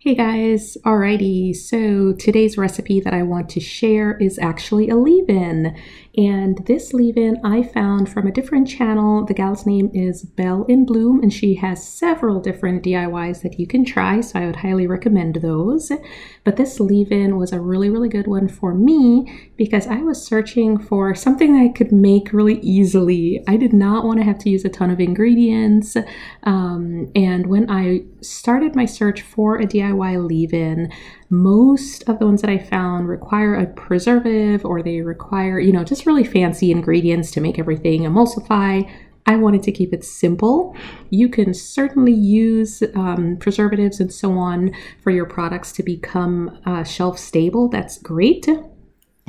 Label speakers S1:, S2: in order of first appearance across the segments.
S1: Hey guys, alrighty, so today's recipe that I want to share is actually a leave-in. And this leave-in I found from a different channel. The gal's name is Belle in Bloom, and she has several different DIYs that you can try, so I would highly recommend those. But this leave-in was a really good one for me because I was searching for something that I could make really easily. I did not want to have to use a ton of ingredients, and when I started my search for a DIY leave-in, most of the ones that I found require a preservative, or they require, just really fancy ingredients to make everything emulsify. I wanted to keep it simple. You can certainly use preservatives and so on for your products to become shelf stable. That's great.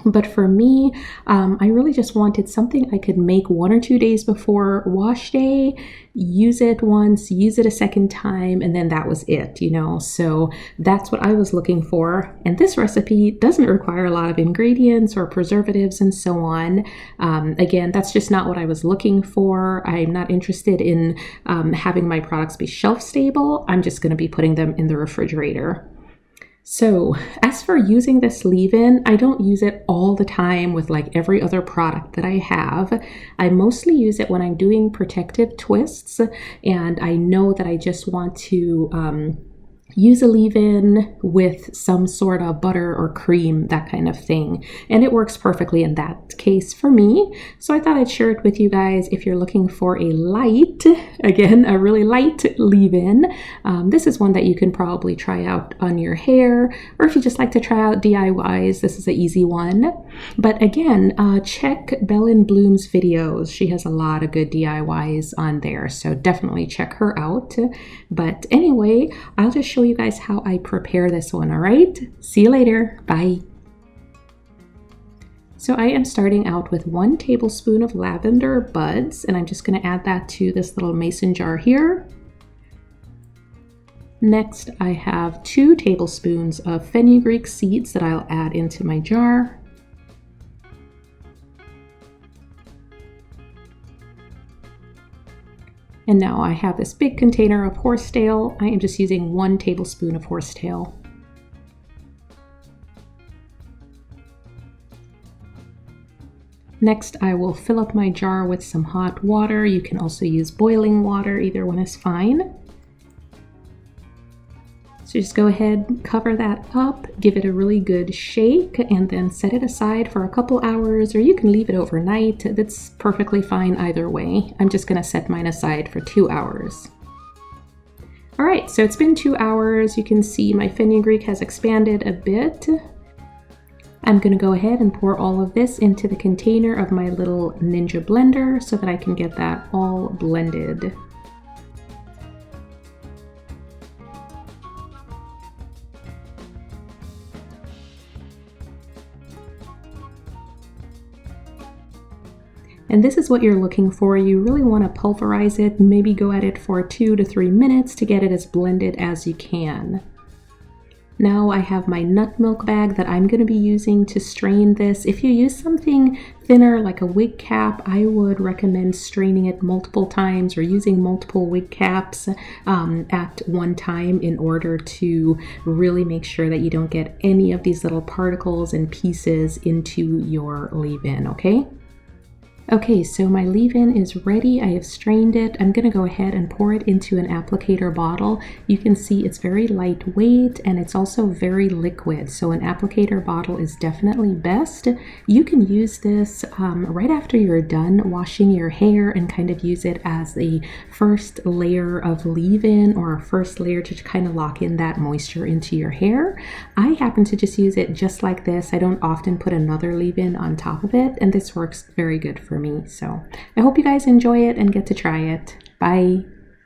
S1: But for me, I really just wanted something I could make 1 or 2 days before wash day, use it once, use it a second time, and then that was it, So that's what I was looking for. And this recipe doesn't require a lot of ingredients or preservatives and so on. Again, that's just not what I was looking for. I'm not interested in having my products be shelf stable. I'm just going to be putting them in the refrigerator. So as for using this leave-in, I don't use it all the time with like every other product that I have. I mostly use it when I'm doing protective twists and I know that I just want to use a leave-in with some sort of butter or cream, that kind of thing. And it works perfectly in that case for me. So I thought I'd share it with you guys if you're looking for a really light leave-in. This is one that you can probably try out on your hair, or if you just like to try out DIYs, this is an easy one. But again, check Belle in Bloom's videos. She has a lot of good DIYs on there, so definitely check her out. But anyway, I'll just show you guys how I prepare this one, all right? See you later. Bye. So I am starting out with 1 tablespoon of lavender buds, and I'm just going to add that to this little mason jar here. Next, I have 2 tablespoons of fenugreek seeds that I'll add into my jar. And now I have this big container of horsetail. I am just using 1 tablespoon of horsetail. Next, I will fill up my jar with some hot water. You can also use boiling water, either one is fine. So just go ahead, cover that up, give it a really good shake, and then set it aside for a couple hours, or you can leave it overnight. That's perfectly fine either way. I'm just gonna set mine aside for 2 hours. All right, so it's been 2 hours. You can see my fenugreek has expanded a bit. I'm gonna go ahead and pour all of this into the container of my little Ninja blender so that I can get that all blended. And this is what you're looking for. You really want to pulverize it, maybe go at it for 2 to 3 minutes to get it as blended as you can. Now I have my nut milk bag that I'm going to be using to strain this. If you use something thinner like a wig cap, I would recommend straining it multiple times or using multiple wig caps at one time in order to really make sure that you don't get any of these little particles and pieces into your leave-in, okay? Okay, so my leave-in is ready. I have strained it. I'm going to go ahead and pour it into an applicator bottle. You can see it's very lightweight and it's also very liquid, so an applicator bottle is definitely best. You can use this right after you're done washing your hair and kind of use it as the first layer of leave-in, or a first layer to kind of lock in that moisture into your hair. I happen to just use it just like this. I don't often put another leave-in on top of it, and this works very good for me. So I hope you guys enjoy it and get to try it. Bye.